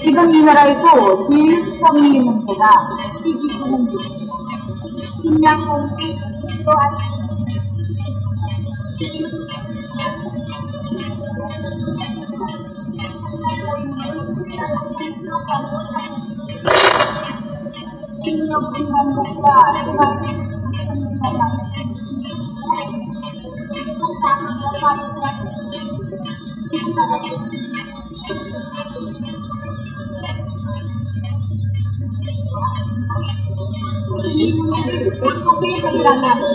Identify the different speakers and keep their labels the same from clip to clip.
Speaker 1: 지금 이 나라에서 제일 성의 문제가 시기구 문제입니다. 식량공 또한 식료분산국과 어떻게 해결하냐면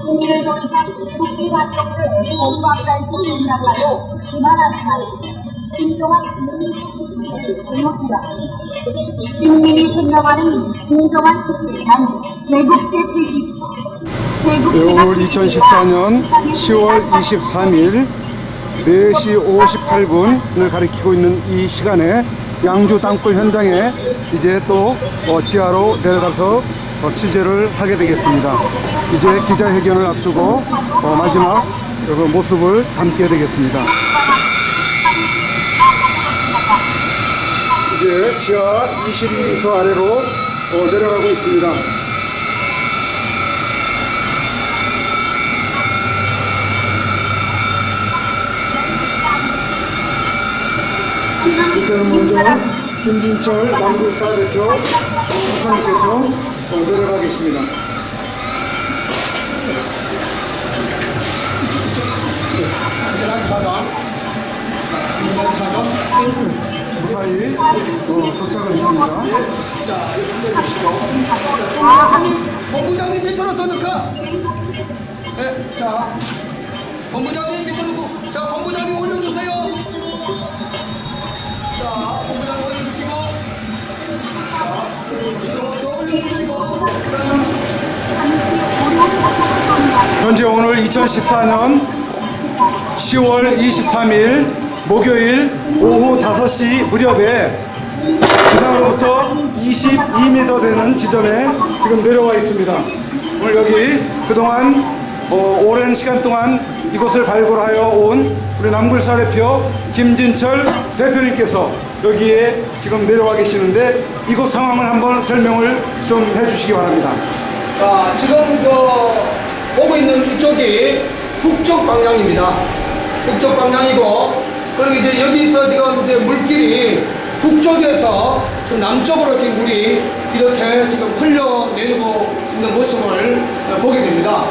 Speaker 1: 국민을 동의한 국민활동을 공감할 수 있나봐요. 그만하지 말고 진정한 국민의 국민이 생각하는 진정한 국회란 대국제 폐기
Speaker 2: 2014년 10월 23일 4시 58분을 가리키고 있는 이 시간에 양주 땅굴 현장에 이제 또 지하로 내려가서 취재를 하게 되겠습니다. 이제 기자회견을 앞두고 마지막 모습을 담게 되겠습니다. 이제 지하 22m 아래로 내려가고 있습니다. 이제는 먼저 김진철 남굴사 대표 수사님께서 내려가 계십니다. 무사히 도착을 했습니다.
Speaker 3: 자, 본부장님 밑으로 더 넣을까? 네, 자, 본부장님 밑으로 넣고, 자, 본부장님 올려주세요. 자, 본부장님 올려주시고, 자, 올려주시고.
Speaker 2: 현재 오늘 2014년 10월 23일 목요일 오후 5시 무렵에 지상으로부터 22m 되는 지점에 지금 내려와 있습니다. 오늘 여기 그동안 오랜 시간 동안 이곳을 발굴하여 온 우리 남굴사 대표 김진철 대표님께서 여기에 지금 내려와 계시는데 이곳 상황을 한번 설명을 좀 해주시기 바랍니다.
Speaker 3: 자, 지금 보고 있는 이쪽이 북쪽 방향입니다. 북쪽 방향이고, 그리고 이제 여기서 지금 이제 물길이 북쪽에서 좀 남쪽으로 지금 물이 이렇게 지금 흘러내리고 있는 모습을 보게 됩니다.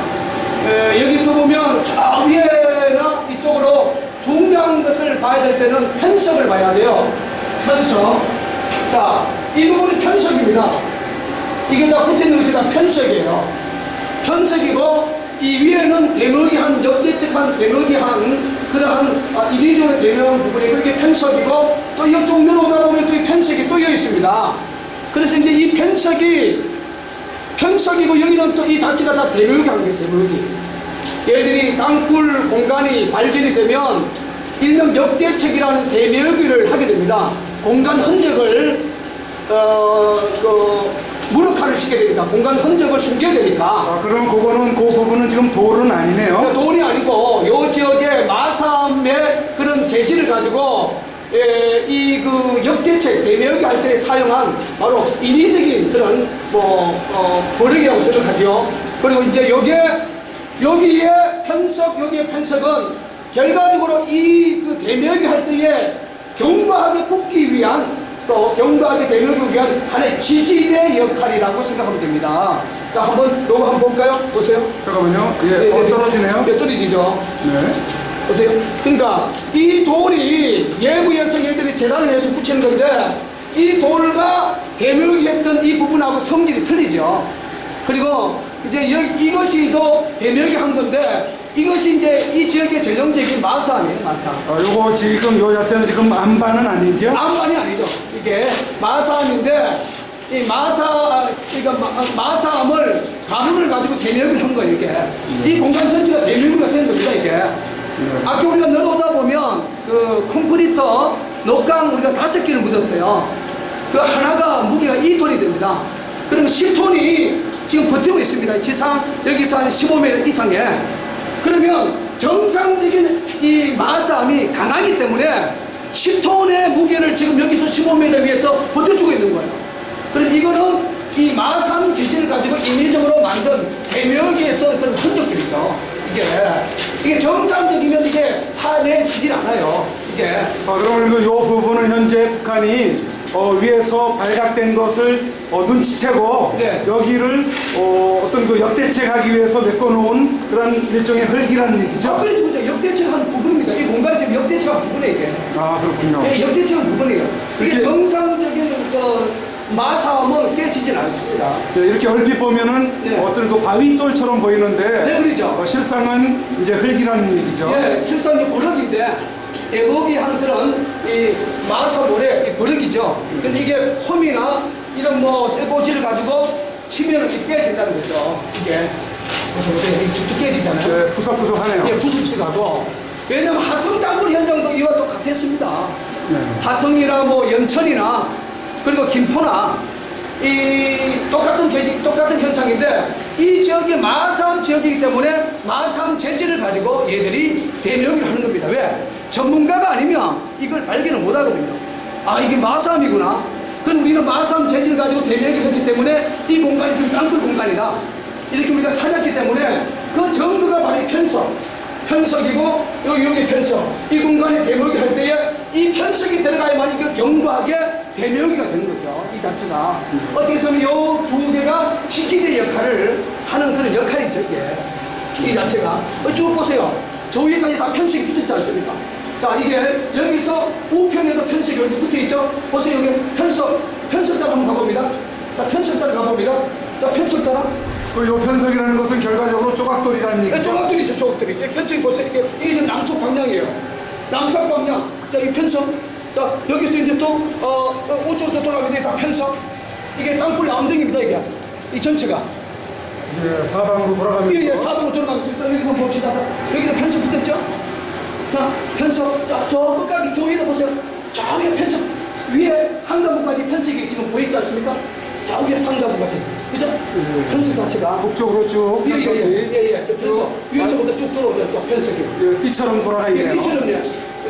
Speaker 3: 여기서 보면 저 위에나 이쪽으로 중요한 것을 봐야 될 때는 편석을 봐야 돼요. 편석. 자, 이 부분이 편석입니다. 이게 다 붙어 있는 것이 다 편석이에요. 편석이고, 이 위에는 대목이 한 역대측한 대목이 한 그러한 이리저리 대명한 부분이 그렇게 편석이고, 또 이쪽 내려오다 보면 또 이 편석이 또 여기 있습니다. 그래서 이제 이 편석이고 여기는 또 이 자체가 다 대목이 한 거예요. 대목이. 얘들이 땅굴 공간이 발견이 되면 일명 역대측이라는 대묘기를 하게 됩니다. 공간 흔적을 무력화를 시켜야 됩니다. 공간 흔적을 숨겨야 되니까.
Speaker 2: 그럼 그거는 그 부분은 지금 돌은 아니네요.
Speaker 3: 돌이 아니고 요 지역의 마삼의 그런 재질을 가지고 이 역대책 대묘기 할 때 사용한 바로 인위적인 그런 버럭이라고 생각하죠. 그리고 이제 여기에 편석은 결과적으로 이 대묘기 할 때에 견고하게 붙기 위한 또 견고하게 대묘기 위한 하나의 지지대 역할이라고 생각하면 됩니다. 자, 요거 한번 볼까요? 보세요.
Speaker 2: 잠깐만요. 예, 떨어지네요.
Speaker 3: 네, 떨어지죠.
Speaker 2: 네.
Speaker 3: 보세요. 그러니까 이 돌이 예부에서 얘들이 재단을 해서 붙이는 건데 이 돌과 대묘기 했던 이 부분하고 성질이 틀리죠. 그리고 이제 이것이 또 대묘기 한 건데 이것이 이제 이 지역의 전형적인 마사암이에요. 마사암.
Speaker 2: 요거 지금 요 자체는 지금 안반은 아니죠?
Speaker 3: 안반이 아니죠. 이게 마사암인데 이 마사암을 가루를 가지고 대묘기를 한 거예요. 이게 이 공간 전체가 대묘기가 된 겁니다. 이게 아까 우리가 내려오다 보면 그 콘크리터 녹강 우리가 5개를 묻었어요. 그 하나가 무게가 2톤이 됩니다. 그러면 10톤이 지금 버티고 있습니다. 지상 여기서 한 15m 이상에. 그러면 정상적인 이 마사암이 강하기 때문에 10톤의 무게를 지금 여기서 15m 위에서 버텨주고 있는 거예요. 그럼 이거는 이 마산 지진을 가지고 인위적으로 만든 대묘기에서 그런 흔적들이죠. 이게 정상적이면 이게 파내 지질 않아요. 이게.
Speaker 2: 그러면 이 부분은 현재 북한이 위에서 발각된 것을 눈치채고
Speaker 3: 네.
Speaker 2: 여기를 어떤 그 역대책하기 위해서 메꿔놓은 그런 일종의 흙이라는 얘기죠.
Speaker 3: 그래서 그죠. 역대책한 부분입니다. 이 공간이 지금 역대책한 부분이에요. 이게.
Speaker 2: 그렇군요.
Speaker 3: 네, 역대책한 부분이에요. 이게
Speaker 2: 이렇게-
Speaker 3: 정상적인 마사음은 깨지진 않습니다.
Speaker 2: 네, 이렇게 얼핏 보면은
Speaker 3: 네.
Speaker 2: 어떤 그 바위돌처럼 보이는데
Speaker 3: 네, 그렇죠.
Speaker 2: 실상은 이제 흙이라는 얘기죠.
Speaker 3: 예, 실상 이 버럭인데 대목이 한 그런 이 마사모래 버럭이죠. 근데 이게 홈이나 이런 뭐 쇠고지를 가지고 치면은 이게 깨진다는 거죠. 이게 보세요, 이게 쭉쭉 깨지잖아요.
Speaker 2: 네, 푸석푸석하네요.
Speaker 3: 예, 부습식하고 왜냐면 하성 땅굴 현장도 이와 똑같았습니다.
Speaker 2: 네.
Speaker 3: 하성이나 뭐 연천이나 그리고 김포나 이 똑같은 재질, 똑같은 현상인데 이 지역이 마산 지역이기 때문에 마산 재질을 가지고 얘들이 대명을 하는 겁니다. 왜? 전문가가 아니면 이걸 발견을 못 하거든요. 이게 마산이구나. 그럼 우리는 마산 재질을 가지고 대명을 했기 때문에 이 공간이 지금 땅굴 공간이다. 이렇게 우리가 찾았기 때문에 그 정도가 바로 편석이고 여기 편석. 이 공간에 대명이 할 때에 이 편석이 들어가야만 이게 견고하게 대명이가 되는 거죠. 이 자체가. 어떻게 보면 이 두 개가 지지대 역할을 하는 그런 역할이죠. 이게. 이 자체가. 쭉 보세요. 저 위에까지 다 편식이 붙어있지 않습니까? 자, 이게 여기서 우편에도 편식이 여기 붙어있죠? 보세요. 여기 편석 따라 한번 가봅니다. 자, 편석 따라 가봅니다. 자, 편석 따라.
Speaker 2: 요 편석이라는 것은 결과적으로 조각돌이라는 얘기죠.
Speaker 3: 조각들이죠, 조각들이. 편석이 보세요. 이게 지금 남쪽 방향이에요. 남쪽 방향. 자, 이 편석. 자, 여기서 이제 또, 우측으로 돌아가면 다 편석. 이게 땅굴 라운딩입니다, 이게. 이 전체가.
Speaker 2: 예, 사방으로 돌아가면서.
Speaker 3: 예, 사방으로 돌아가면서. 자, 여기 한번 봅시다. 여기는 편석 붙었죠? 자, 편석. 자, 저 끝까지, 저 위에도 보세요. 저 위에 편석. 위에 상단부까지 편석이 지금 보이지 않습니까? 저 위에 상단부까지. 그죠? 편석 자체가.
Speaker 2: 북쪽으로 쭉 편석이
Speaker 3: 예. 편석. 위에서부터 쭉 들어오죠, 또 편석이.
Speaker 2: 띠처럼 돌아가 있네요.
Speaker 3: 띠처럼요.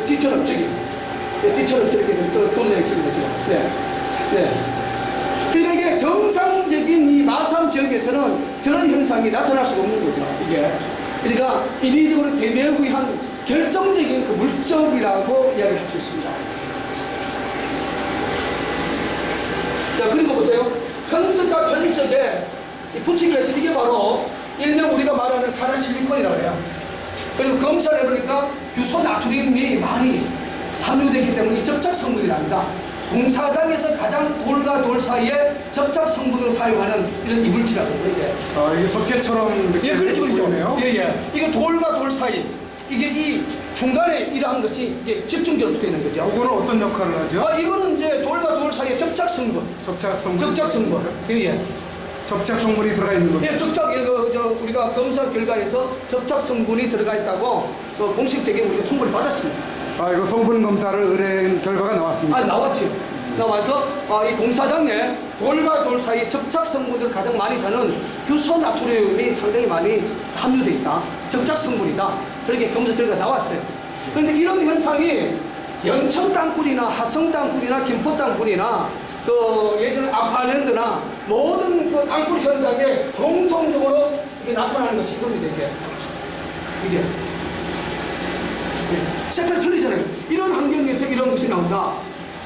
Speaker 3: 띠처럼 저기. 띠처럼 저렇게 돌아져 있습니다, 지금. 네. 그러니까 이게 정상적인 이 마산 지역에서는 저런 현상이 나타날 수가 없는 거죠, 이게. 그러니까 인위적으로 대매국이 한 결정적인 그 물적이라고 이야기를 할 수 있습니다. 자, 그리고 보세요. 편석과 편석에 붙이기에서 이게 바로 일명 우리가 말하는 산화실리콘이라고 해요. 그리고 검사를 해보니까 규소 나트륨이 많이 함유되기 때문에 이 접착 성분이 납니다. 공사장에서 가장 돌과 돌 사이에 접착 성분을 사용하는 이런 이물질이라고 해요.
Speaker 2: 이게 석회처럼 이렇게
Speaker 3: 그렇죠.
Speaker 2: 보이네요.
Speaker 3: 이게 돌과 돌 사이, 이게 이 중간에 이러한 것이 이게 집중적으로 붙어 있는 거죠.
Speaker 2: 이거는 어떤 역할을 하죠?
Speaker 3: 이거는 이제 돌과 돌 사이에 접착 성분.
Speaker 2: 접착 성분. 접착 성분이 들어가 있는 거죠.
Speaker 3: 예, 접착, 우리가 검사 결과에서 접착 성분이 들어가 있다고 공식적인 우리가 통보를 받았습니다.
Speaker 2: 이거 성분 검사를 의뢰한 결과가 나왔습니다.
Speaker 3: 나왔죠. 나와서 이 공사장에 돌과 돌 사이에 접착 성분을 가장 많이 사는 규소 나트륨이 상당히 많이 함유되어 있다. 접착 성분이다. 그렇게 검사 결과가 나왔어요. 그런데 이런 현상이 연천 땅굴이나 하성 땅굴이나 김포 땅굴이나 예전에 아파랜드나 모든 그 땅굴 현장에 공통적으로 이게 나타나는 것이 이겁니다. 이게. 색깔 틀리잖아요. 이런 환경에서 이런 것이 나온다.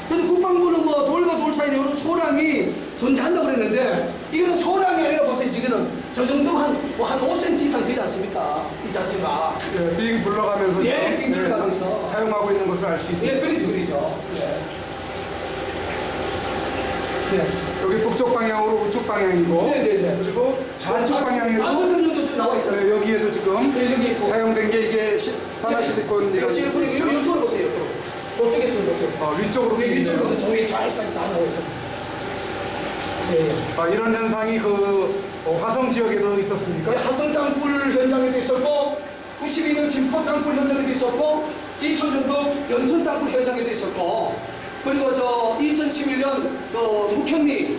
Speaker 3: 그래서 국방부는 뭐 돌과 돌 사이에 이런 소량이 존재한다고 그랬는데 이거는 소량이 아니라 보세요. 지금은 저 정도 한 5cm 이상 되지 않습니까? 이 자체가.
Speaker 2: 빙 둘러가면서
Speaker 3: 빙 둘러가면서
Speaker 2: 사용하고 있는 것을 알 수 있습니다.
Speaker 3: 그리죠.
Speaker 2: 여기 북쪽 방향으로 우측 방향이고 그리고 좌측 방향에도
Speaker 3: 좌측 나와 있잖아요.
Speaker 2: 여기에도 지금
Speaker 3: 여기 있고.
Speaker 2: 사용된 게 이게 산화실리콘이라는
Speaker 3: 실리콘이 이쪽으로 보세요. 저쪽에 쓰는 보세요.
Speaker 2: 위쪽으로
Speaker 3: 위쪽으로 저기 좌에까지 다 나와 있잖아요.
Speaker 2: 이런 현상이 화성 지역에도 있었습니까?
Speaker 3: 하성 땅굴 현장에도 있었고 92년 김포 땅굴 현장에도 있었고 2000년도 연천 땅굴 현장에도 있었고 그리고 2011년 북현리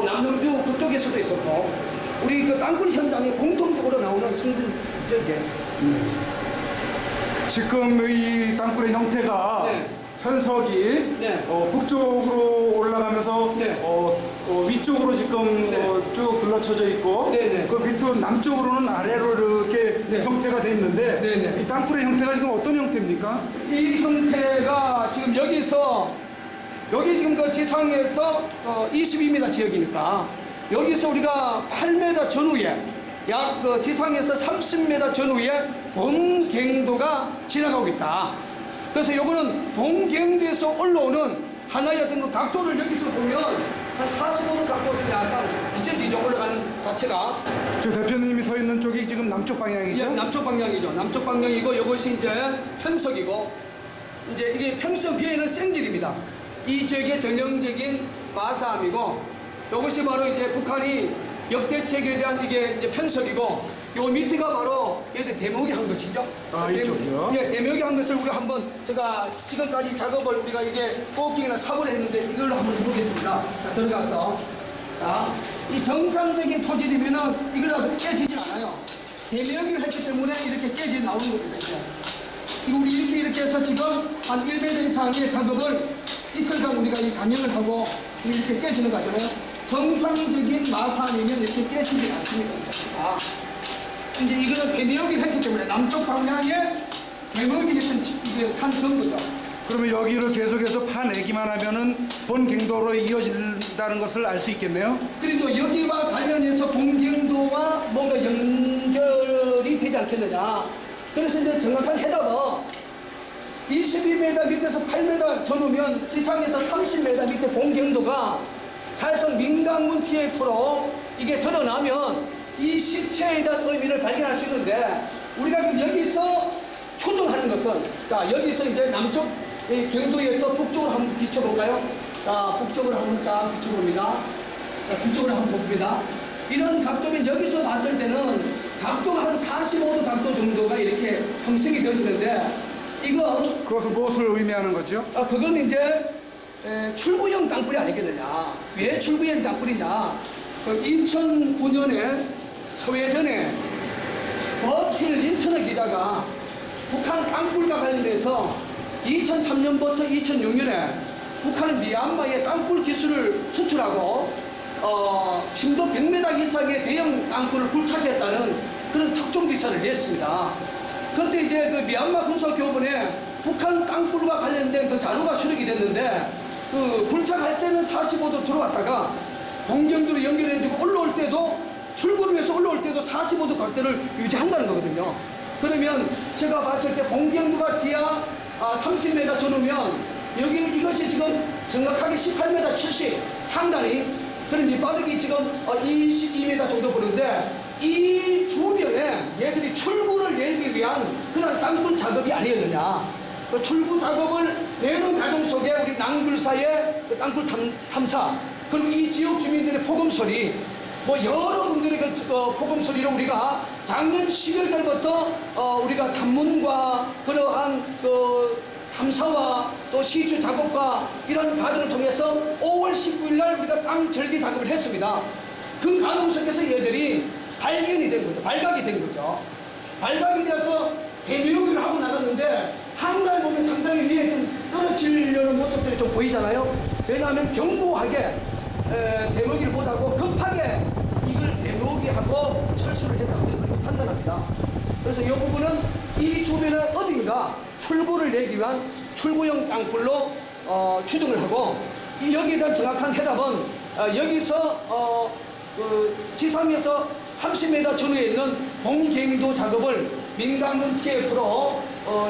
Speaker 3: 남영주 그쪽에서도 있었고 우리 그 땅굴 현장에 공통적으로 나오는 성분이죠 이게.
Speaker 2: 지금 이 땅굴의 형태가 편석이
Speaker 3: 네.
Speaker 2: 북쪽으로 올라가면서
Speaker 3: 네.
Speaker 2: 위쪽으로 지금
Speaker 3: 네.
Speaker 2: 쭉 둘러쳐져 있고
Speaker 3: 네, 네.
Speaker 2: 그 밑으로 남쪽으로는 아래로 이렇게
Speaker 3: 네.
Speaker 2: 형태가 돼 있는데
Speaker 3: 네, 네.
Speaker 2: 이 땅굴의 형태가 지금 어떤 형태입니까?
Speaker 3: 이 형태가 지금 여기 지금 그 지상에서 22m 지역이니까 여기서 우리가 8m 전후에 약 그 지상에서 30m 전후에 동갱도가 지나가고 있다. 그래서 요거는 동갱도에서 올라오는 하나의 어떤 그 각도를 여기서 보면 한 45도 각도 중에 약간 비춰지죠. 올라가는 자체가.
Speaker 2: 저 대표님이 서 있는 쪽이 지금 남쪽
Speaker 3: 예,
Speaker 2: 방향이죠?
Speaker 3: 남쪽 방향이죠. 남쪽 방향이고 이것이 이제 편석이고 이제 이게 평성 비에는 생질입니다. 이 지역의 전형적인 마사암이고 이것이 바로 이제 북한이 역대책에 대한 이게 이제 편석이고 요 밑에가 바로 얘들 대목이 한 것이죠.
Speaker 2: 이쪽이요?
Speaker 3: 예, 대목이 한 것을 우리가 한번 제가 지금까지 작업을 우리가 이게 뽑기나 삽을 했는데 이걸로 한번 해보겠습니다. 자, 들어가서 자, 이 정상적인 토질이면은 이거라도 깨지지 않아요. 대명을 했기 때문에 이렇게 깨지 나오는 겁니다. 이거 우리 이렇게 해서 지금 한 1m 이상의 작업을 이틀간 우리가 이 간영을 하고 이렇게 깨지는 거잖아요. 정상적인 마산이면 이렇게 깨지지 않습니다. 이제 이거는 대명을 했기 때문에 남쪽 방향에 대명이 했던 이게 산 전부죠.
Speaker 2: 그러면 여기를 계속해서 파내기만 하면은 본갱도로 이어진다는 것을 알 수 있겠네요?
Speaker 3: 그렇죠. 여기와 관련해서 본경도와 뭔가 연결이 되지 않겠느냐. 그래서 이제 정확한 해답은 22m 밑에서 8m 전후면 지상에서 30m 밑에 본경도가 살성 민강문 TF로 이게 드러나면 이 시체에 대한 의미를 발견할 수 있는데 우리가 지금 여기서 추정하는 것은 자 여기서 이제 남쪽 이 경도에서 북쪽으로 한번 비춰볼까요? 자 북쪽으로 한번 쫙 비춰봅니다. 자, 북쪽으로 한번 봅니다. 이런 각도면 여기서 봤을 때는 각도가 한 45도 각도 정도가 이렇게 형성이 되어지는데 이건
Speaker 2: 그것은 무엇을 의미하는 거죠?
Speaker 3: 그건 이제 출구형 땅굴이 아니겠느냐. 왜 출구형 땅굴이냐. 2009년에 서해전에 버틸 린턴의 기자가 북한 땅굴과 관련해서 2003년부터 2006년에 북한은 미얀마에 땅굴 기술을 수출하고 심도 100m 이상의 대형 땅굴을 굴착했다는 그런 특종 기사를 냈습니다. 그때 이제 그 미얀마 군사교본에 북한 땅굴과 관련된 그 자료가 수록이 됐는데 그 굴착할 때는 45도 들어왔다가 동경도로 연결해주고 올라올 때도 출구를 위해서 올라올 때도 45도 각도를 유지한다는 거거든요. 그러면 제가 봤을 때 동경도가 지하 30m 전후면 여기 이것이 지금 정확하게 18m 70 상단이 그럼 밑바닥이 지금 22m 정도 보는데 이 주변에 얘들이 출구를 내기 위한 그런 땅굴 작업이 아니었느냐. 그 출구 작업을 내는 과정 속에 우리 낭굴사의 그 땅굴 탐사 그리고 이 지역 주민들의 포금소리 뭐 여러 분들의 그 포금소리로 우리가 작년 10월 달부터 우리가 탐문과 그러한 그 탐사와 또 시추 작업과 이런 과정을 통해서 5월 19일 날 우리가 땅 절개 작업을 했습니다. 그 과정 속에서 얘들이 발견이 된 거죠. 발각이 된 거죠. 발각이 되어서 대묘기를 하고 나갔는데 상단에 보면 상당히 위에 좀 떨어지려는 모습들이 좀 보이잖아요. 왜냐하면 견고하게 대묘기를 못하고 급하게 이걸 대묘기하고 철수를 했다고 그렇게 판단합니다. 그래서 이 부분은 이 주변에 어딘가 출구를 내기 위한 출구형 땅굴로 추정을 하고 여기에 대한 정확한 해답은 여기서 그 지상에서 30m 전후에 있는 봉갱도 작업을 민간군 TF로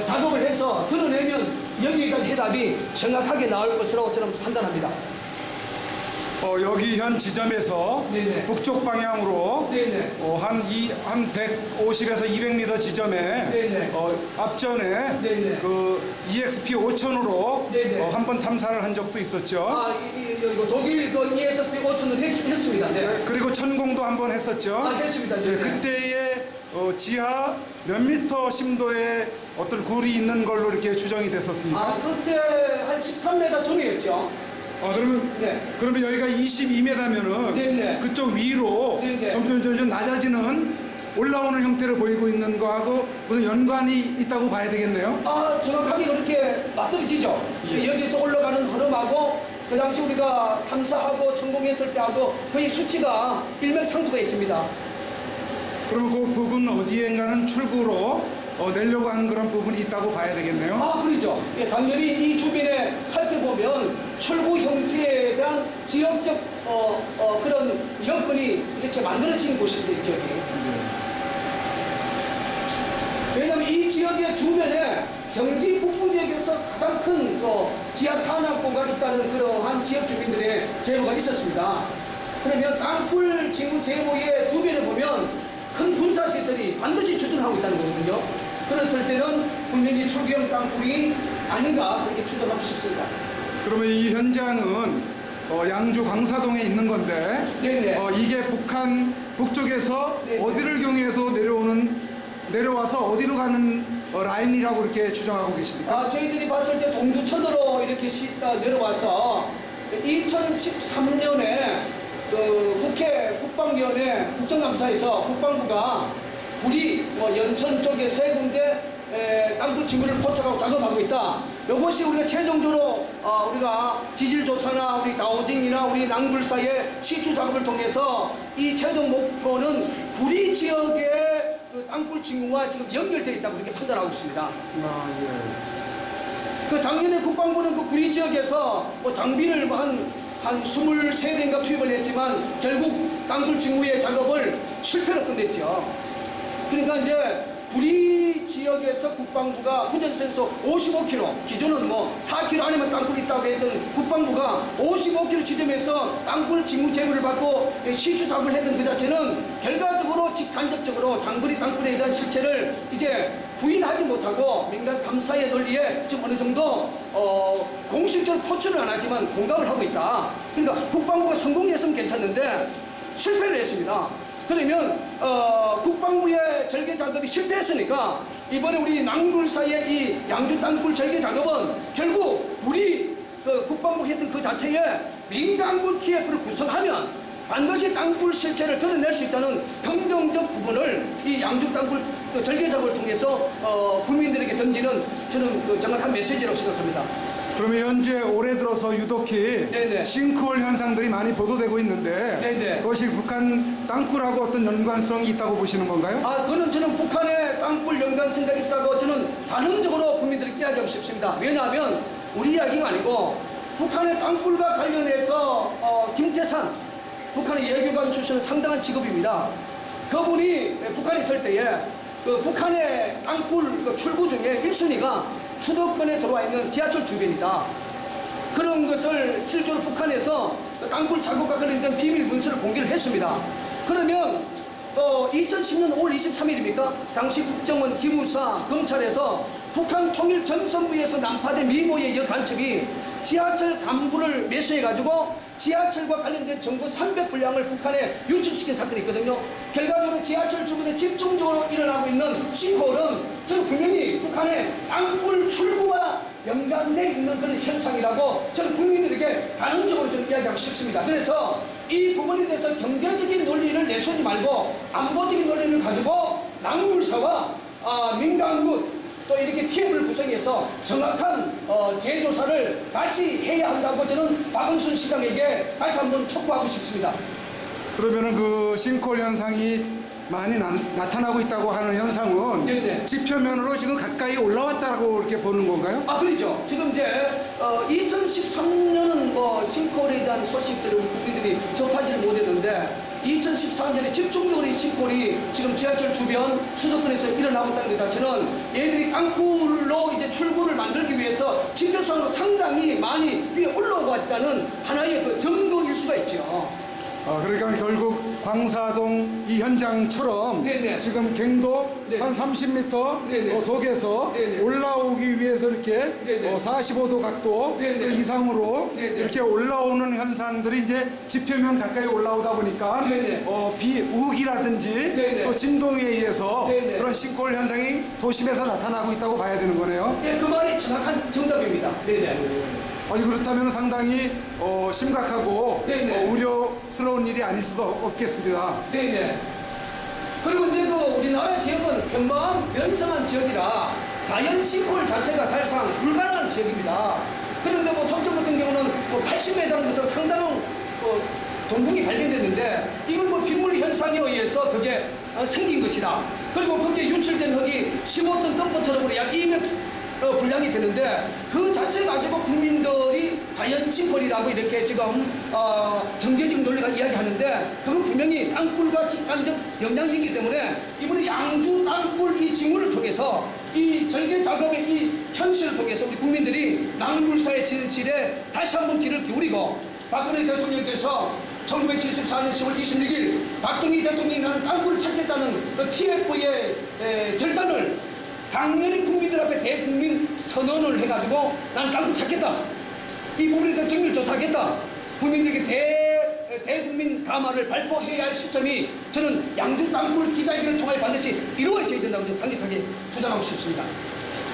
Speaker 3: 작업을 해서 드러내면 여기에 대한 해답이 정확하게 나올 것이라고 저는 판단합니다.
Speaker 2: 여기 현 지점에서
Speaker 3: 네네.
Speaker 2: 북쪽 방향으로
Speaker 3: 네네.
Speaker 2: 한 150에서 200m 지점에
Speaker 3: 네네.
Speaker 2: 앞전에
Speaker 3: 네네.
Speaker 2: 그 EXP 5000으로
Speaker 3: 네네.
Speaker 2: 한번 탐사를 한 적도 있었죠.
Speaker 3: 이거 독일 그 ESP 5천을 했습니다. 네.
Speaker 2: 그리고 천공도 한번 했었죠.
Speaker 3: 했습니다.
Speaker 2: 네,
Speaker 3: 네네.
Speaker 2: 그때의 지하 몇 미터 심도의 어떤 굴이 있는 걸로 이렇게 추정이 됐었습니다.
Speaker 3: 그때 한 13m 전이었죠.
Speaker 2: 그러면 여기가 22m면은
Speaker 3: 네네.
Speaker 2: 그쪽 위로
Speaker 3: 네네.
Speaker 2: 점점 낮아지는 올라오는 형태를 보이고 있는 거하고 무슨 연관이 있다고 봐야 되겠네요.
Speaker 3: 아, 정확하게 그렇게 맞들어지죠. 여기서 올라가는 흐름하고 그 당시 우리가 탐사하고 전공했을 때하고 거의 수치가 일맥상통해 있습니다.
Speaker 2: 그러면 그 부분 어디엔가는 출구로 내려고 하는 그런 부분이 있다고 봐야 되겠네요.
Speaker 3: 아, 그렇죠. 예, 당연히 이 주변에 살펴보면 출구 형태에 대한 지역적 그런 여건이 이렇게 만들어진 곳인데, 이 지역이. 왜냐하면 이 지역의 주변에 경기 북부 지역에서 가장 큰 지하 탄압고가 있다는 그러한 지역 주민들의 제보가 있었습니다. 그러면 땅굴 징후 제보의 주변에 보면 큰 군사시설이 반드시 주둔하고 있다는 거거든요. 그랬을 때는 분명히 초기형 땅굴이 아닌가 그렇게 추정하고 싶습니다.
Speaker 2: 그러면 이 현장은 양주 광사동에 있는 건데
Speaker 3: 네네.
Speaker 2: 이게 북한 북쪽에서
Speaker 3: 네네.
Speaker 2: 어디를 경유해서 내려와서 어디로 가는 라인이라고 이렇게 추정하고 계십니까?
Speaker 3: 아, 저희들이 봤을 때 동두천으로 이렇게 내려와서 2013년에 그 국회 국방위원회 국정감사에서 국방부가 우리 연천 쪽에 세 군데 땅굴 징후를 포착하고 작업하고 있다. 이것이 우리가 최종적으로 우리가 지질조사나 우리 다오징이나 우리 낭굴사의 시추 작업을 통해서 이 최종 목표는 구리 지역의 그 땅굴 징후와 지금 연결되어 있다고 이렇게 판단하고 있습니다. 그 작년에 국방부는 그 구리 지역에서 장비를 한 23대인가 투입을 했지만 결국 땅굴 징후의 작업을 실패로 끝냈죠. 그러니까 이제 구리 지역에서 국방부가 후전센서 55km, 기존은 4km 안에만 땅굴이 있다고 했던 국방부가 55km 지점에서 땅굴 징후 제보를 받고 시추 작업을 했던 그 자체는 결과적으로 직간접적으로 장거리 땅굴에 대한 실체를 이제 부인하지 못하고 민간 탐사의 논리에 지금 어느 정도 공식적으로 표출을 안 하지만 공감을 하고 있다. 그러니까 국방부가 성공했으면 괜찮는데 실패를 했습니다. 그러면 국방부의 절개 작업이 실패했으니까 이번에 우리 낭굴사의 이 양주 땅굴 절개 작업은 결국 우리 국방부 했던 그 자체에 민간군 TF를 구성하면 반드시 땅굴 실체를 드러낼 수 있다는 긍정적 부분을 이 양주 땅굴 절개 작업을 통해서 국민들에게 던지는 저는 정확한 메시지라고 생각합니다.
Speaker 2: 그러면 현재 올해 들어서 유독히
Speaker 3: 네네.
Speaker 2: 싱크홀 현상들이 많이 보도되고 있는데
Speaker 3: 네네.
Speaker 2: 그것이 북한 땅굴하고 어떤 연관성이 있다고 보시는 건가요?
Speaker 3: 아, 그거는 저는 북한의 땅굴 연관성이 있다고 저는 단언적으로 국민들에게 이야기하고 싶습니다. 왜냐하면 우리 이야기가 아니고 북한의 땅굴과 관련해서 김태산 북한의 예교관 출신은 상당한 직업입니다. 그분이 북한에 있을 때에 그 북한의 땅굴 출구 중에 1순위가 수도권에 들어와 있는 지하철 주변이다. 그런 것을 실제로 북한에서 땅굴 작업과 관련된 비밀 문서를 공개를 했습니다. 그러면 2010년 5월 23일입니까? 당시 국정원 기무사 검찰에서 북한 통일 전선부에서 난파된 미모의 여 간첩이 지하철 간부를 매수해가지고 지하철과 관련된 정보 300분량을 북한에 유출시킨 사건이 있거든요. 결과적으로 지하철 주변에 집중적으로 일어나고 있는 싱크홀은 저는 분명히 북한의 땅굴 출구와 연관되어 있는 그런 현상이라고 저는 국민들에게 단언적으로 좀 이야기하고 싶습니다. 그래서 이 부분에 대해서 경제적인 논리를 내세우지 말고 안보적인 논리를 가지고 낭굴사와 민간군 또 이렇게 TF를 구성해서 정확한 재조사를 다시 해야 한다고 저는 박원순 시장에게 다시 한번 촉구하고 싶습니다.
Speaker 2: 그러면은 그 싱크홀 현상이 많이 나타나고 있다고 하는 현상은
Speaker 3: 네네.
Speaker 2: 지표면으로 지금 가까이 올라왔다고 이렇게 보는 건가요?
Speaker 3: 아, 그렇죠. 지금 이제 2013년은 싱크홀에 대한 소식들을 국민들이 접하지를 못했는데 2014년에 집중적으로 이 싱크홀이 지금 지하철 주변 수도권에서 일어나고 있다는 것 자체는 얘들이 땅굴로 이제 출구를 만들기 위해서 지표상으로 상당히 많이 위에 올라오고 있다는 하나의 그 증거일 수가 있죠.
Speaker 2: 그러니까 결국 광사동 이 현장처럼
Speaker 3: 네네.
Speaker 2: 지금 갱도
Speaker 3: 네.
Speaker 2: 한 30m
Speaker 3: 네네.
Speaker 2: 속에서
Speaker 3: 네네.
Speaker 2: 올라오기 위해서 이렇게
Speaker 3: 네네.
Speaker 2: 45도 각도
Speaker 3: 네네.
Speaker 2: 그 이상으로
Speaker 3: 네네.
Speaker 2: 이렇게 올라오는 현상들이 이제 지표면 가까이 올라오다 보니까
Speaker 3: 네네.
Speaker 2: 비우기라든지
Speaker 3: 네네.
Speaker 2: 또 진동에 의해서
Speaker 3: 네네.
Speaker 2: 그런 싱크홀 현상이 도심에서 나타나고 있다고 봐야 되는 거네요.
Speaker 3: 예, 그 말이 정확한 정답입니다. 네네.
Speaker 2: 아니 그렇다면 상당히 심각하고
Speaker 3: 네네.
Speaker 2: 우려스러운 일이 아닐 수가 없겠습니다.
Speaker 3: 네네. 그리고 이제 그 우리나라 지역은 평범한 변성한 지역이라 자연 시콜 자체가 사실상 불가능한 지역입니다. 그런데 뭐 석점 같은 경우는 뭐 80m라는 것은 상당한 동궁이 발견됐는데 이건 뭐 빗물 현상에 의해서 그게 생긴 것이다. 그리고 거기에 유출된 흙이 15톤 덤퍼트럭으로 약 2m 분량이 되는데 그 자체를 가지고 국민들이 자연 싱콜이라고 이렇게 지금 경제적 논리가 이야기하는데 그건 분명히 땅굴과 직간접 영향이 있기 때문에 이번에 양주 땅굴 이 징후를 통해서 이 절개 작업의 이 현실을 통해서 우리 국민들이 낭굴사의 진실에 다시 한번 귀를 기울이고 박근혜 대통령께서 1974년 10월 26일 박정희 대통령이 나는 땅굴을 찾겠다는 그 TF의 결단을 당연히 국민들 앞에 대국민 선언을 해가지고 나는 땅굴 찾겠다. 이 부분에 대해서 정밀 조사하겠다. 국민들에게 대국민 담화를 발표해야 할 시점이 저는 양주 땅굴 기자회견을 통해 반드시 이루어져야 된다고 강력하게 주장하고 싶습니다.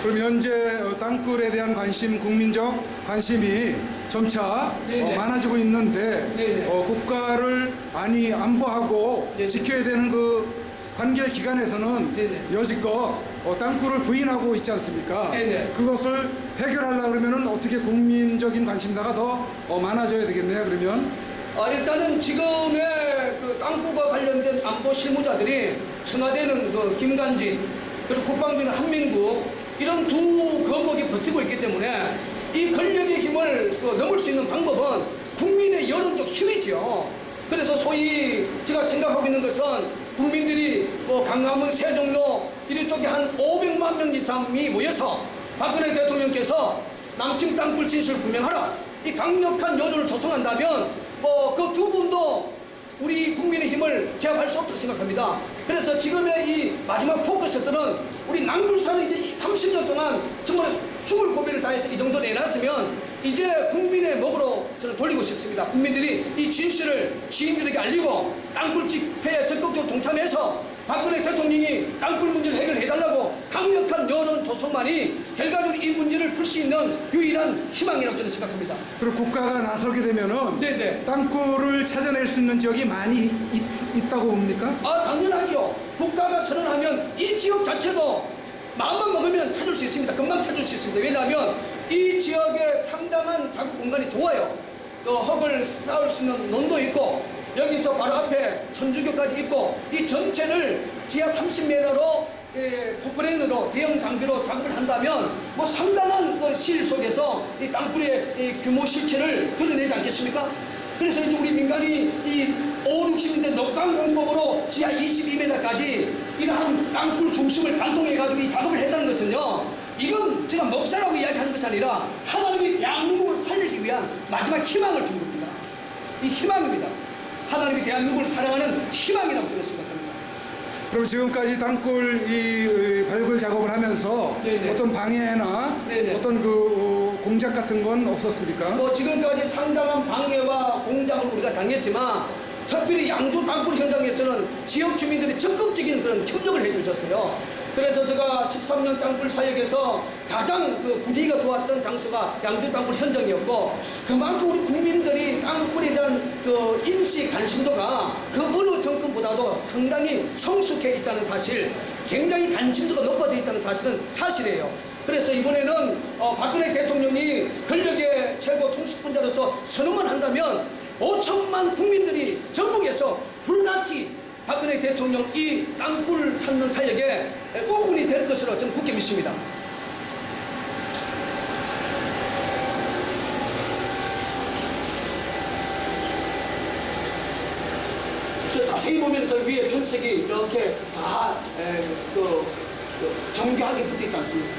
Speaker 2: 그럼 현재 땅굴에 대한 관심, 국민적 관심이 점차 많아지고 있는데 국가를 안보하고
Speaker 3: 네네.
Speaker 2: 지켜야 되는 그 관계 기관에서는
Speaker 3: 네네.
Speaker 2: 여지껏 땅굴을 부인하고 있지 않습니까?
Speaker 3: 네네.
Speaker 2: 그것을 해결하려고 그러면 어떻게 국민적인 관심사가 더 많아져야 되겠네요. 그러면
Speaker 3: 일단은 지금의 그 땅굴과 관련된 안보 실무자들이 청와대는 그 김관진 그리고 국방부는 한민국 이런 두 거국이 버티고 있기 때문에 이 권력의 힘을 넘을 수 있는 방법은 국민의 여론적 힘이지요. 그래서 소위 제가 생각하고 있는 것은 국민들이 강화문, 세종로 이쪽에 한 500만 명 이상이 모여서 박근혜 대통령께서 남침 땅굴 진실을 규명하라 이 강력한 여론을 조성한다면 그 두 분도 우리 국민의 힘을 제압할 수 없다고 생각합니다. 그래서 지금의 이 마지막 포커스들은 우리 낭굴사는 이제 30년 동안 정말 죽을 고비를 다해서 이 정도 내놨으면 이제 국민의 목으로 저는 돌리고 싶습니다. 국민들이 이 진실을 시인들에게 알리고 땅굴 집회에 적극적으로 동참해서 박근혜 대통령이 땅굴 문제를 해결해달라고 강력한 여론 조성만이 결과적으로 이 문제를 풀 수 있는 유일한 희망이라고 저는 생각합니다.
Speaker 2: 그리고 국가가 나서게 되면은
Speaker 3: 네네.
Speaker 2: 땅굴을 찾아낼 수 있는 지역이 많이 있다고 봅니까?
Speaker 3: 당연하죠. 국가가 선언하면 이 지역 자체도 마음만 먹으면 찾을 수 있습니다. 금방 찾을 수 있습니다. 왜냐하면 이 지역에 상당한 작업 공간이 좋아요. 흙을 쌓을 수 있는 논도 있고 여기서 바로 앞에 천주교까지 있고 이 전체를 지하 30m로 포크레인으로 대형 장비로 작업을 한다면 뭐 상당한 실 속에서 이 땅굴의 규모 실체를 드러내지 않겠습니까? 그래서 이제 우리 민간이 이 5, 60인데 녹강 공법으로 지하 22m까지 이러한 땅굴 중심을 관통해가지고 이 작업을 했다는 것은요, 이건 제가 먹사라고 이야기하는 것이 아니라 하나님이 대한민국을 살리기 위한 마지막 희망을 준 겁니다. 이 희망입니다. 하나님이 대한민국을 사랑하는 희망이라고 저는 생각합니다.
Speaker 2: 그럼 지금까지 땅굴 이 발굴 작업을 하면서
Speaker 3: 네네.
Speaker 2: 어떤 방해나
Speaker 3: 네네.
Speaker 2: 어떤 그 공작 같은 건 없었습니까?
Speaker 3: 지금까지 상당한 방해와 공작을 우리가 당했지만 특별히 양주 땅굴 현장에서는 지역 주민들이 적극적인 그런 협력을 해주셨어요. 그래서 제가 13년 땅굴 사역에서 가장 분위기가 좋았던 장소가 양주 땅굴 현장이었고 그만큼 우리 국민들이 땅굴에 대한 인식 관심도가 그 어느 정권보다도 상당히 성숙해 있다는 사실, 굉장히 관심도가 높아져 있다는 사실은 사실이에요. 그래서 이번에는 박근혜 대통령이 권력의 최고 통수권자로서 선언만 한다면 5천만 국민들이 전국에서 불같이 박근혜 대통령 이 땅굴 찾는 사역에 우군이 될 것으로 저는 굳게 믿습니다. 자세히 보면 저 위에 편색이 이렇게 다 정교하게 붙어 있지 않습니까?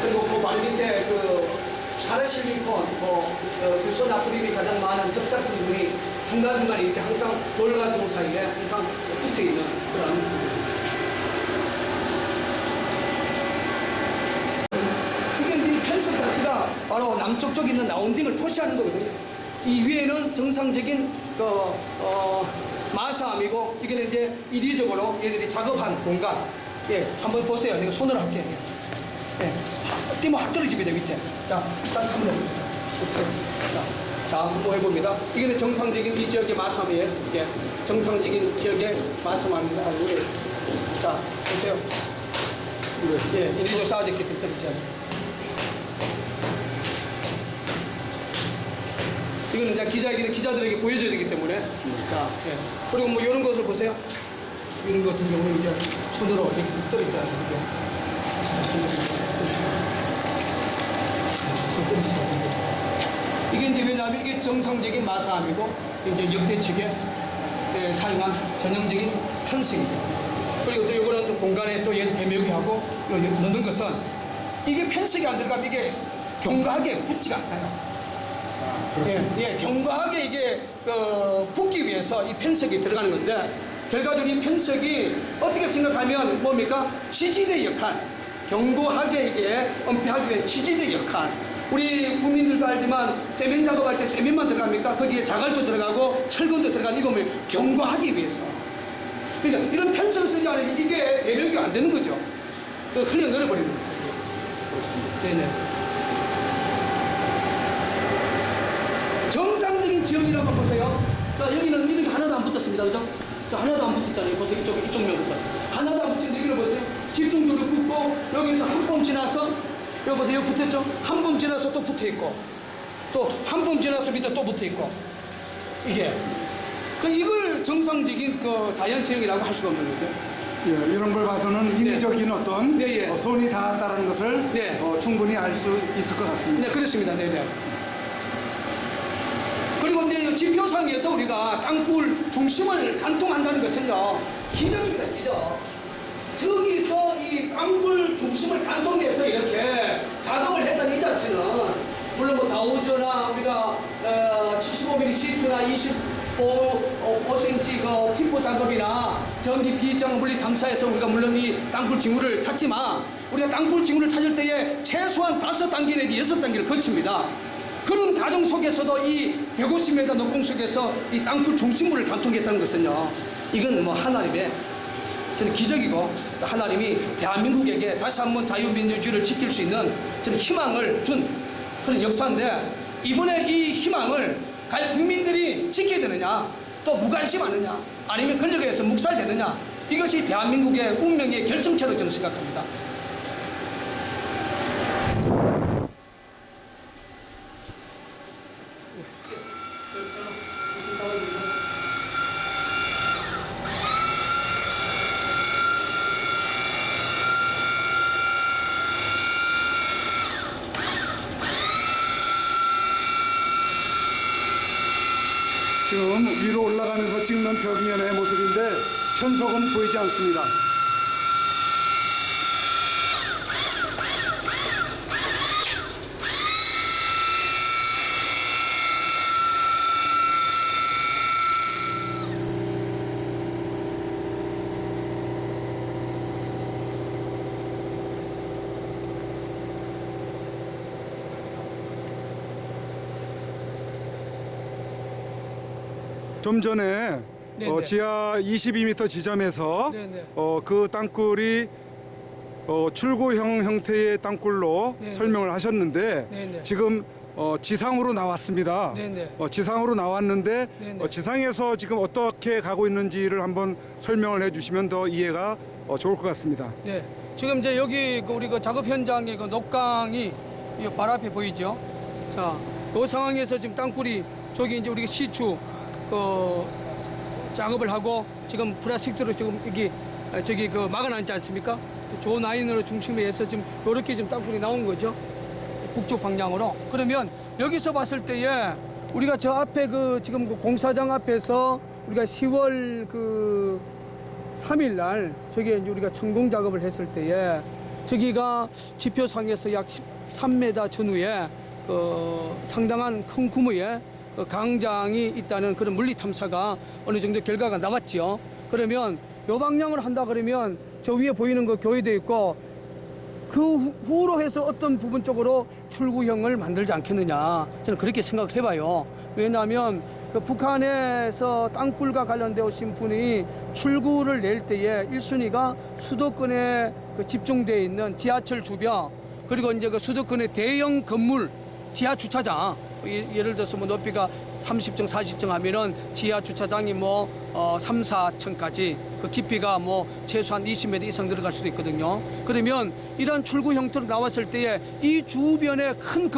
Speaker 3: 그리고 그 발 밑에 사르실리콘, 규소 나트륨이 가장 많은 접착성 부분이 중간중간에 이렇게 항상 돌과 돌 사이에 항상 붙어 있는 그런. 이게 이 편석 자체가 바로 남쪽 쪽에 있는 라운딩을 표시하는 거거든요. 이 위에는 정상적인 마사암이고 이게 이제 이리적으로 얘들이 작업한 공간. 예, 한번 보세요. 내가 손으로 할게요. 예. 뛰면 확 떨어집니다, 밑에. 자, 일단 한번 해보세요. 자, 자, 한번 해봅니다. 이게 정상적인 이 지역의 마삼이에요. 이게 정상적인 지역의 마삼입니다. 자, 보세요. 예, 이리로 쌓아졌기 때문에 떨어지잖아요. 이거는 이제 기자들에게 보여줘야 되기 때문에. 자, 예. 그리고 뭐 이런 것을 보세요. 이런 것 같은 경우는 이제 손으로 이렇게 떨어지잖아요. 이게 이제 왜냐하면 이게 정상적인 마사암이고 이제 역대 측에 사용한 전형적인 편식입니다. 그리고 또 이거는 또 공간에 또 얘를 대묘기하고 넣는 것은 이게 편식이 안 들어가면 이게 견고하게 붙지가 않아요. 예, 견고하게 이게 붙기 위해서 이 편석이 들어가는 건데 결과적으로 이 편석이 어떻게 생각하면 뭡니까? 지지대 역할, 견고하게 이게 엄폐하기 위한 지지대 역할. 우리 국민들도 알지만 세면 작업할 때 세면만 들어갑니까? 거기에 자갈도 들어가고 철근도 들어가는 이거 뭐 견고하기 위해서. 그러니까 이런 편석을 쓰지 않으면 이게 대력이 안 되는 거죠. 흘려 내려버리는 거죠. 네네. 정상적인 지형이라고 한번 보세요. 자, 여기는 이런 게 하나도 안 붙었습니다. 그죠? 자, 하나도 안 붙었잖아요. 보세요. 이쪽 면에서. 하나도 안 붙은 여기를 보세요. 집중도로 붙고, 여기서 한 번 지나서, 여기 보세요. 여기 붙었죠? 한 번 지나서 또 붙어 있고, 또 한 번 지나서 밑에 또 붙어 있고, 이게. 이걸 정상적인 자연 지형이라고 할 수가 없는 거죠.
Speaker 2: 예, 이런 걸 봐서는 인위적인 어떤
Speaker 3: 네, 예.
Speaker 2: 손이 닿았다는 것을
Speaker 3: 네.
Speaker 2: 충분히 알 수 있을 것 같습니다.
Speaker 3: 네, 그렇습니다. 네네. 그리고 이제 지표상에서 우리가 땅굴 중심을 관통한다는 것은요, 기적입니다, 기적. 저기서 이 땅굴 중심을 관통해서 이렇게 작업을 했다는 이 자체는, 물론 뭐 다우저나 우리가 75mm 시추나 25cm 피포 작업이나 전기 비입장 물리 탐사에서 우리가 물론 이 땅굴 징후를 찾지만, 우리가 땅굴 징후를 찾을 때에 최소한 5단계 내지 6단계를 거칩니다. 그런 과정 속에서도 이 150m 높공 속에서 이 땅굴 중심부를 관통했다는 것은요, 이건 뭐 하나님의 저는 기적이고, 하나님이 대한민국에게 다시 한번 자유민주주의를 지킬 수 있는 저는 희망을 준 그런 역사인데, 이번에 이 희망을 과연 국민들이 지켜야 되느냐, 또 무관심하느냐, 아니면 권력에 의해서 묵살되느냐, 이것이 대한민국의 운명의 결정체로 저는 생각합니다.
Speaker 2: 지금 위로 올라가면서 찍는 벽면의 모습인데 편석은 보이지 않습니다. 좀 전에 지하 22m 지점에서 그 땅굴이 출구형 형태의 땅굴로 설명을 하셨는데 지금 지상으로 나왔습니다. 지상으로 나왔는데 지상에서 지금 어떻게 가고 있는지를 한번 설명을 해주시면 더 이해가 좋을 것 같습니다.
Speaker 3: 네, 지금 이제 여기 우리 작업 현장의 녹강이 바로 앞에 보이죠. 자, 이 상황에서 지금 땅굴이 저기 이제 우리가 시추 작업을 하고 지금 플라스틱으로 지금 저기 막아놨지 않습니까? 조 라인으로 중심에 해서 지금 이렇게 지금 땅굴이 나온 거죠. 북쪽 방향으로. 그러면 여기서 봤을 때에 우리가 저 앞에 지금 공사장 앞에서 우리가 10월 3일 날 저기 이제 우리가 천공 작업을 했을 때에 저기가 지표상에서 약 13m 전후에 상당한 큰 규모의 강장이 있다는 그런 물리 탐사가 어느 정도 결과가 나왔죠. 그러면 요 방향으로 한다 그러면 저 위에 보이는 거 교회도 있고 그 후로 해서 어떤 부분 쪽으로 출구형을 만들지 않겠느냐, 저는 그렇게 생각을 해봐요. 왜냐하면 북한에서 땅굴과 관련되어 오신 분이 출구를 낼 때에 1순위가 수도권에 집중되어 있는 지하철 주변, 그리고 이제 수도권의 대형 건물 지하 주차장, 예를 들어서 뭐 높이가 30층, 40층 하면은 지하 주차장이 뭐 3, 4층까지 그 깊이가 뭐 최소한 20m 이상 들어갈 수도 있거든요. 그러면 이런 출구 형태로 나왔을 때에 이 주변에 큰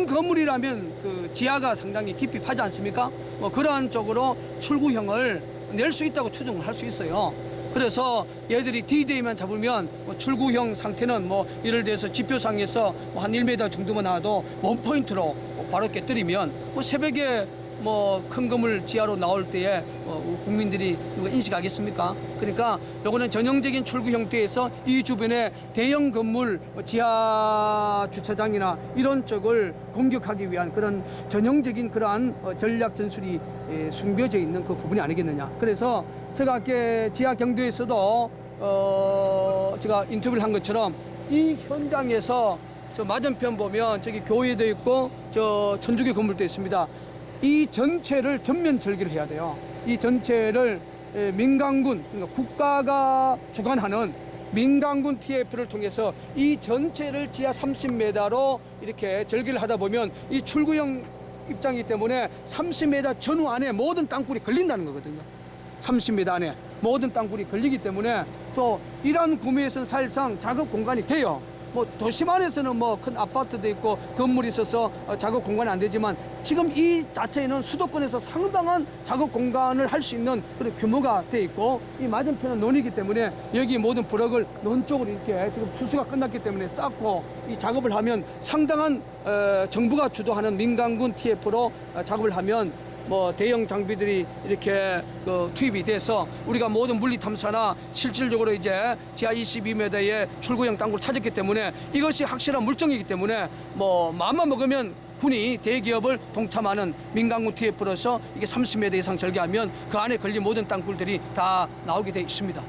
Speaker 3: 건물이라면 그 지하가 상당히 깊이 파지 않습니까? 뭐 그러한 쪽으로 출구형을 낼 수 있다고 추정을 할 수 있어요. 그래서 얘들이 D-Day만 잡으면 뭐 출구형 상태는 뭐 예를 들어서 지표상에서 뭐 한 1m 정도만 나와도 원포인트로 바로 깨뜨리면 뭐 새벽에 뭐 큰 건물 지하로 나올 때에 국민들이 누가 인식하겠습니까? 그러니까 요거는 전형적인 출구 형태에서 이 주변에 대형 건물 지하 주차장이나 이런 쪽을 공격하기 위한 그런 전형적인 그러한 전략 전술이 숨겨져 있는 그 부분이 아니겠느냐. 그래서 제가 아까 지하 경도에서도 제가 인터뷰를 한 것처럼 이 현장에서 저 맞은편 보면 저기 교회도 있고 저 천주교 건물도 있습니다. 이 전체를 전면 절개를 해야 돼요. 이 전체를 민간군, 그러니까 국가가 주관하는 민간군 TF를 통해서 이 전체를 지하 30m로 이렇게 절개를 하다 보면 이 출구형 입장이기 때문에 30m 전후 안에 모든 땅굴이 걸린다는 거거든요. 30m 안에 모든 땅굴이 걸리기 때문에 또 이러한 구매에서는 사실상 작업 공간이 돼요. 뭐 도심 안에서는 뭐 큰 아파트도 있고 건물이 있어서 작업 공간이 안 되지만 지금 이 자체에는 수도권에서 상당한 작업 공간을 할 수 있는 그런 규모가 돼 있고 이 맞은편은 논이기 때문에 여기 모든 블럭을 논 쪽으로 이렇게 지금 추수가 끝났기 때문에 쌓고 이 작업을 하면 상당한 정부가 주도하는 민간군 TF로 작업을 하면 뭐 대형 장비들이 이렇게 투입이 돼서 우리가 모든 물리 탐사나 실질적으로 이제 지하 22m의 출구형 땅굴을 찾았기 때문에 이것이 확실한 물증이기 때문에 뭐 마음만 먹으면 군이 대기업을 동참하는 민간군 TF로서 이게 30m 이상 절개하면 그 안에 걸린 모든 땅굴들이 다 나오게 돼 있습니다.